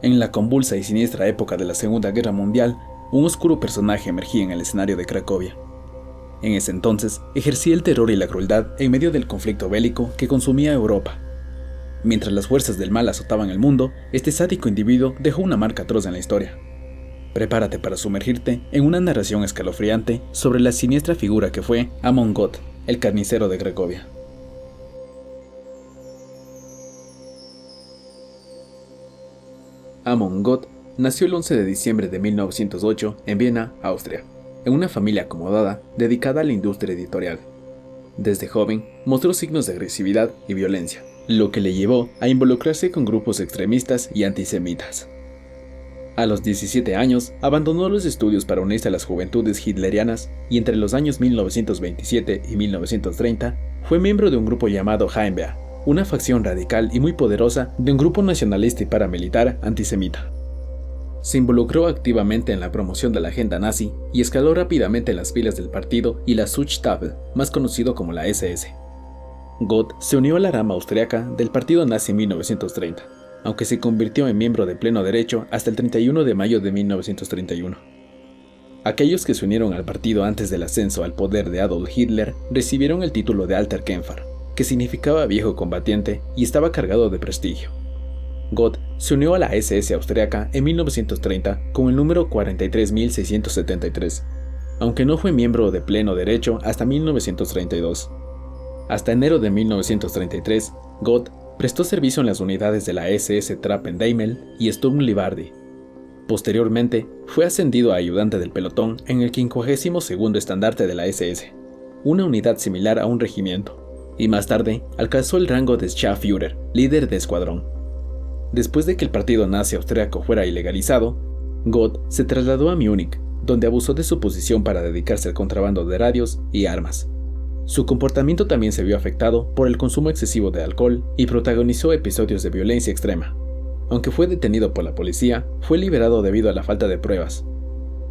En la convulsa y siniestra época de la Segunda Guerra Mundial, un oscuro personaje emergía en el escenario de Cracovia. En ese entonces, ejercía el terror y la crueldad en medio del conflicto bélico que consumía Europa. Mientras las fuerzas del mal azotaban el mundo, este sádico individuo dejó una marca atroz en la historia. Prepárate para sumergirte en una narración escalofriante sobre la siniestra figura que fue Amon Göth, el carnicero de Cracovia. Amon Göth nació el 11 de diciembre de 1908 en Viena, Austria, en una familia acomodada dedicada a la industria editorial. Desde joven mostró signos de agresividad y violencia, lo que le llevó a involucrarse con grupos extremistas y antisemitas. A los 17 años abandonó los estudios para unirse a las juventudes hitlerianas y entre los años 1927 y 1930 fue miembro de un grupo llamado Heimwehr, una facción radical y muy poderosa de un grupo nacionalista y paramilitar antisemita. Se involucró activamente en la promoción de la agenda nazi y escaló rápidamente en las filas del partido y la Suchtafel, más conocido como la SS. Göth se unió a la rama austriaca del partido nazi en 1930, aunque se convirtió en miembro de pleno derecho hasta el 31 de mayo de 1931. Aquellos que se unieron al partido antes del ascenso al poder de Adolf Hitler recibieron el título de Alter Kämpfer, que significaba viejo combatiente y estaba cargado de prestigio. Göth se unió a la SS austriaca en 1930 con el número 43.673, aunque no fue miembro de pleno derecho hasta 1932. Hasta enero de 1933, Göth prestó servicio en las unidades de la SS Trappendaimel y Sturmlivardi. Posteriormente, fue ascendido a ayudante del pelotón en el 52º estandarte de la SS, una unidad similar a un regimiento, y más tarde alcanzó el rango de Scharführer, líder de escuadrón. Después de que el partido nazi austriaco fuera ilegalizado, Göth se trasladó a Múnich, donde abusó de su posición para dedicarse al contrabando de radios y armas. Su comportamiento también se vio afectado por el consumo excesivo de alcohol y protagonizó episodios de violencia extrema. Aunque fue detenido por la policía, fue liberado debido a la falta de pruebas.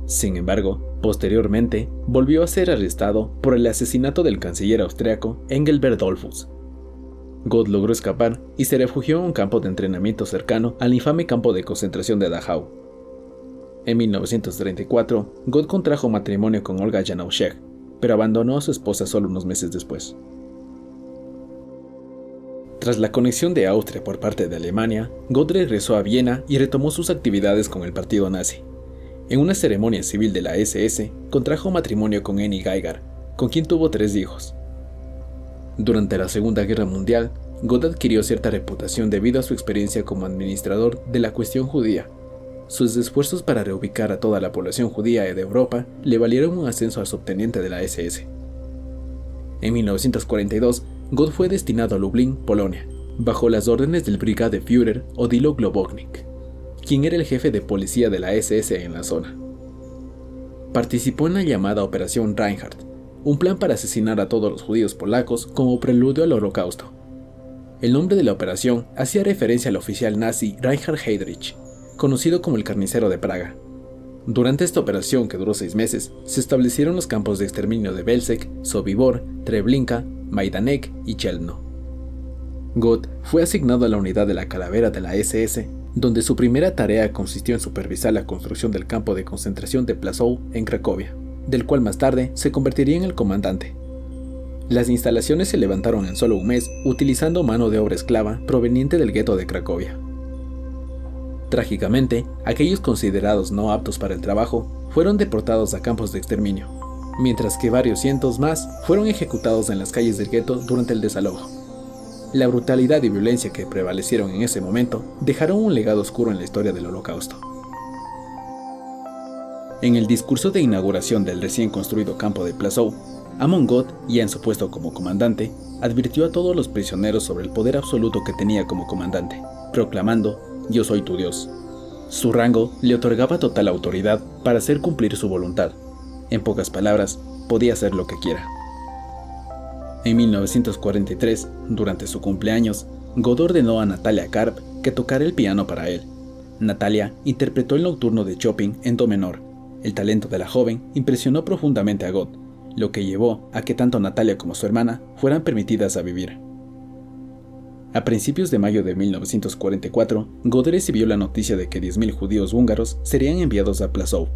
Sin embargo, posteriormente, volvió a ser arrestado por el asesinato del canciller austriaco Engelbert Dollfuss. Göth logró escapar y se refugió en un campo de entrenamiento cercano al infame campo de concentración de Dachau. En 1934, Göth contrajo matrimonio con Olga Janauschek, pero abandonó a su esposa solo unos meses después. Tras la conexión de Austria por parte de Alemania, Göth regresó a Viena y retomó sus actividades con el partido nazi. En una ceremonia civil de la SS, contrajo matrimonio con Annie Geiger, con quien tuvo 3 hijos. Durante la Segunda Guerra Mundial, Göth adquirió cierta reputación debido a su experiencia como administrador de la cuestión judía. Sus esfuerzos para reubicar a toda la población judía de Europa le valieron un ascenso a subteniente de la SS. En 1942, Göth fue destinado a Lublin, Polonia, bajo las órdenes del Brigadeführer Odilo Globoknik, quien era el jefe de policía de la SS en la zona. Participó en la llamada Operación Reinhardt, un plan para asesinar a todos los judíos polacos como preludio al Holocausto. El nombre de la operación hacía referencia al oficial nazi Reinhard Heydrich, conocido como el Carnicero de Praga. Durante esta operación, que duró 6 meses, se establecieron los campos de exterminio de Belzec, Sobibor, Treblinka, Majdanek y Chelmno. Göth fue asignado a la unidad de la Calavera de la SS, donde su primera tarea consistió en supervisar la construcción del campo de concentración de Plaszow en Cracovia, del cual más tarde se convertiría en el comandante. Las instalaciones se levantaron en solo un mes utilizando mano de obra esclava proveniente del gueto de Cracovia. Trágicamente, aquellos considerados no aptos para el trabajo fueron deportados a campos de exterminio, mientras que varios cientos más fueron ejecutados en las calles del gueto durante el desalojo. La brutalidad y violencia que prevalecieron en ese momento dejaron un legado oscuro en la historia del Holocausto. En el discurso de inauguración del recién construido campo de Plaszow, Amon Göth, ya en su puesto como comandante, advirtió a todos los prisioneros sobre el poder absoluto que tenía como comandante, proclamando: «Yo soy tu Dios». Su rango le otorgaba total autoridad para hacer cumplir su voluntad. En pocas palabras, podía hacer lo que quiera. En 1943, durante su cumpleaños, Göth ordenó a Natalia Karp que tocara el piano para él. Natalia interpretó el nocturno de Chopin en do menor. El talento de la joven impresionó profundamente a Göth, lo que llevó a que tanto Natalia como su hermana fueran permitidas a vivir. A principios de mayo de 1944, God recibió la noticia de que 10.000 judíos húngaros serían enviados a Plaszow.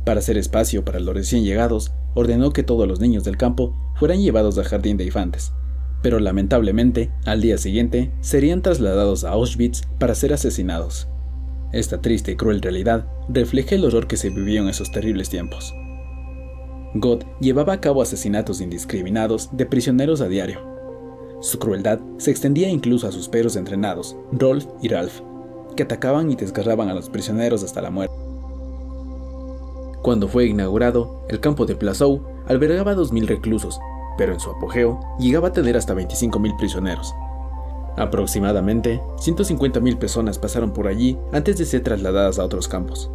Para hacer espacio para los recién llegados, ordenó que todos los niños del campo fueran llevados al jardín de infantes, pero lamentablemente, al día siguiente, serían trasladados a Auschwitz para ser asesinados. Esta triste y cruel realidad refleja el horror que se vivió en esos terribles tiempos. God llevaba a cabo asesinatos indiscriminados de prisioneros a diario. Su crueldad se extendía incluso a sus perros entrenados, Rolf y Ralph, que atacaban y desgarraban a los prisioneros hasta la muerte. Cuando fue inaugurado, el campo de Plaszow albergaba 2.000 reclusos, pero en su apogeo llegaba a tener hasta 25.000 prisioneros. Aproximadamente 150.000 personas pasaron por allí antes de ser trasladadas a otros campos.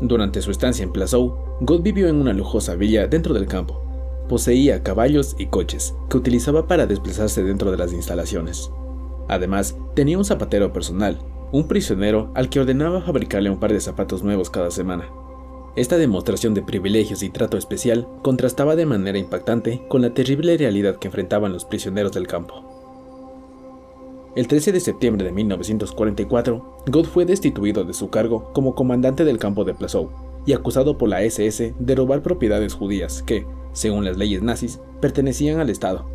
Durante su estancia en Plaszow, God vivió en una lujosa villa dentro del campo. Poseía caballos y coches que utilizaba para desplazarse dentro de las instalaciones. Además, tenía un zapatero personal, un prisionero al que ordenaba fabricarle un par de zapatos nuevos cada semana. Esta demostración de privilegios y trato especial contrastaba de manera impactante con la terrible realidad que enfrentaban los prisioneros del campo. El 13 de septiembre de 1944, God fue destituido de su cargo como comandante del campo de Plaszow y acusado por la SS de robar propiedades judías que, según las leyes nazis, pertenecían al Estado.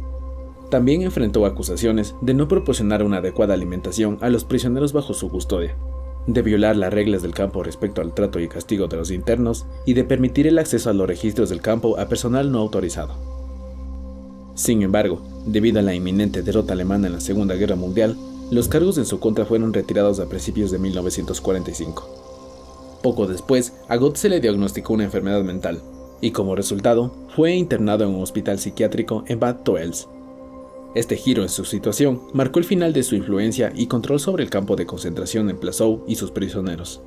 También enfrentó acusaciones de no proporcionar una adecuada alimentación a los prisioneros bajo su custodia, de violar las reglas del campo respecto al trato y castigo de los internos y de permitir el acceso a los registros del campo a personal no autorizado. Sin embargo, debido a la inminente derrota alemana en la Segunda Guerra Mundial, los cargos en su contra fueron retirados a principios de 1945. Poco después, a God se le diagnosticó una enfermedad mental, y como resultado, fue internado en un hospital psiquiátrico en Bad Tölz. Este giro en su situación marcó el final de su influencia y control sobre el campo de concentración en Plaszow y sus prisioneros.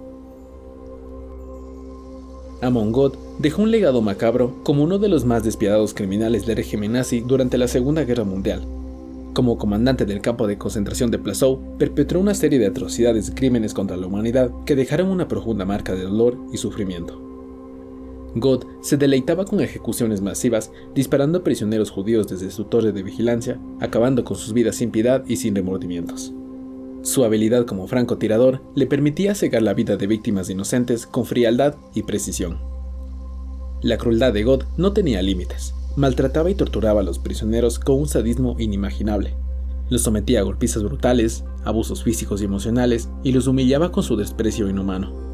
Amon God dejó un legado macabro como uno de los más despiadados criminales del régimen nazi durante la Segunda Guerra Mundial. Como comandante del campo de concentración de Plaszow, perpetró una serie de atrocidades y crímenes contra la humanidad que dejaron una profunda marca de dolor y sufrimiento. God se deleitaba con ejecuciones masivas, disparando a prisioneros judíos desde su torre de vigilancia, acabando con sus vidas sin piedad y sin remordimientos. Su habilidad como francotirador le permitía cegar la vida de víctimas inocentes con frialdad y precisión. La crueldad de God no tenía límites. Maltrataba y torturaba a los prisioneros con un sadismo inimaginable. Los sometía a golpizas brutales, abusos físicos y emocionales, y los humillaba con su desprecio inhumano.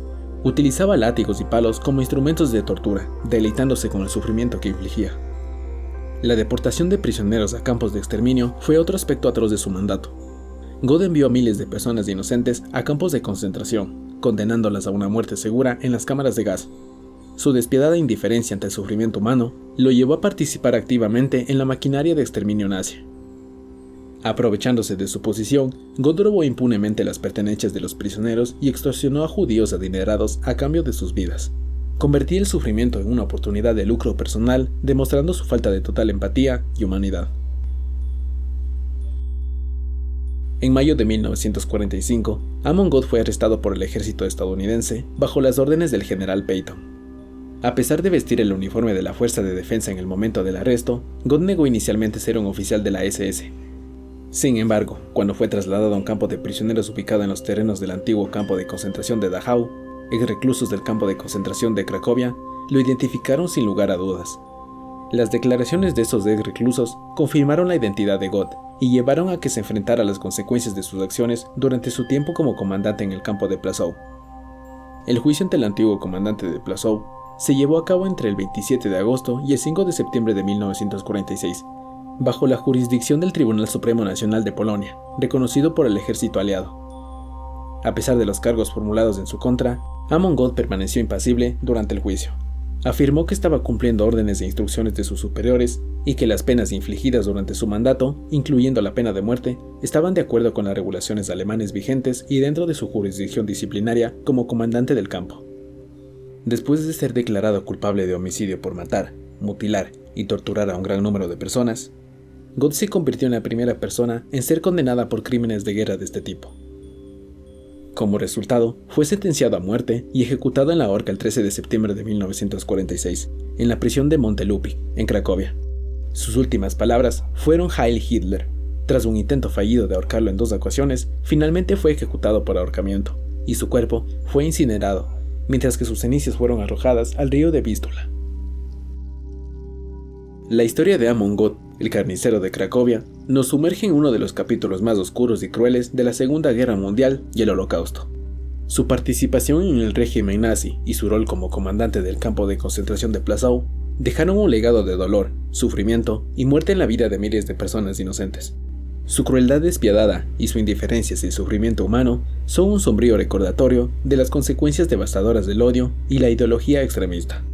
Utilizaba látigos y palos como instrumentos de tortura, deleitándose con el sufrimiento que infligía. La deportación de prisioneros a campos de exterminio fue otro aspecto atroz de su mandato. God envió a miles de personas inocentes a campos de concentración, condenándolas a una muerte segura en las cámaras de gas. Su despiadada indiferencia ante el sufrimiento humano lo llevó a participar activamente en la maquinaria de exterminio nazi. Aprovechándose de su posición, God robó impunemente las pertenencias de los prisioneros y extorsionó a judíos adinerados a cambio de sus vidas. Convertía el sufrimiento en una oportunidad de lucro personal, demostrando su falta de total empatía y humanidad. En mayo de 1945, Amon God fue arrestado por el ejército estadounidense bajo las órdenes del general Patton. A pesar de vestir el uniforme de la Fuerza de Defensa en el momento del arresto, God negó inicialmente ser un oficial de la SS. Sin embargo, cuando fue trasladado a un campo de prisioneros ubicado en los terrenos del antiguo campo de concentración de Dachau, ex-reclusos del campo de concentración de Cracovia lo identificaron sin lugar a dudas. Las declaraciones de esos ex-reclusos confirmaron la identidad de God y llevaron a que se enfrentara a las consecuencias de sus acciones durante su tiempo como comandante en el campo de Plaszow. El juicio ante el antiguo comandante de Plaszow se llevó a cabo entre el 27 de agosto y el 5 de septiembre de 1946, bajo la jurisdicción del Tribunal Supremo Nacional de Polonia, reconocido por el ejército aliado. A pesar de los cargos formulados en su contra, Amon God permaneció impasible durante el juicio. Afirmó que estaba cumpliendo órdenes e instrucciones de sus superiores y que las penas infligidas durante su mandato, incluyendo la pena de muerte, estaban de acuerdo con las regulaciones alemanes vigentes y dentro de su jurisdicción disciplinaria como comandante del campo. Después de ser declarado culpable de homicidio por matar, mutilar y torturar a un gran número de personas, God se convirtió en la primera persona en ser condenada por crímenes de guerra de este tipo. Como resultado, fue sentenciado a muerte y ejecutado en la horca el 13 de septiembre de 1946, en la prisión de Montelupi, en Cracovia. Sus últimas palabras fueron Heil Hitler, Tras un intento fallido de ahorcarlo en 2 ocasiones, finalmente fue ejecutado por ahorcamiento, y su cuerpo fue incinerado, mientras que sus cenizas fueron arrojadas al río de Vístula. La historia de Amon Goth, el carnicero de Cracovia, nos sumerge en uno de los capítulos más oscuros y crueles de la Segunda Guerra Mundial y el Holocausto. Su participación en el régimen nazi y su rol como comandante del campo de concentración de Plaszow dejaron un legado de dolor, sufrimiento y muerte en la vida de miles de personas inocentes. Su crueldad despiadada y su indiferencia hacia el sufrimiento humano son un sombrío recordatorio de las consecuencias devastadoras del odio y la ideología extremista.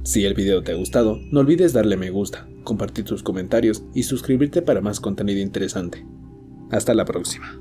Si el video te ha gustado, no olvides darle me gusta, compartir tus comentarios y suscribirte para más contenido interesante. Hasta la próxima.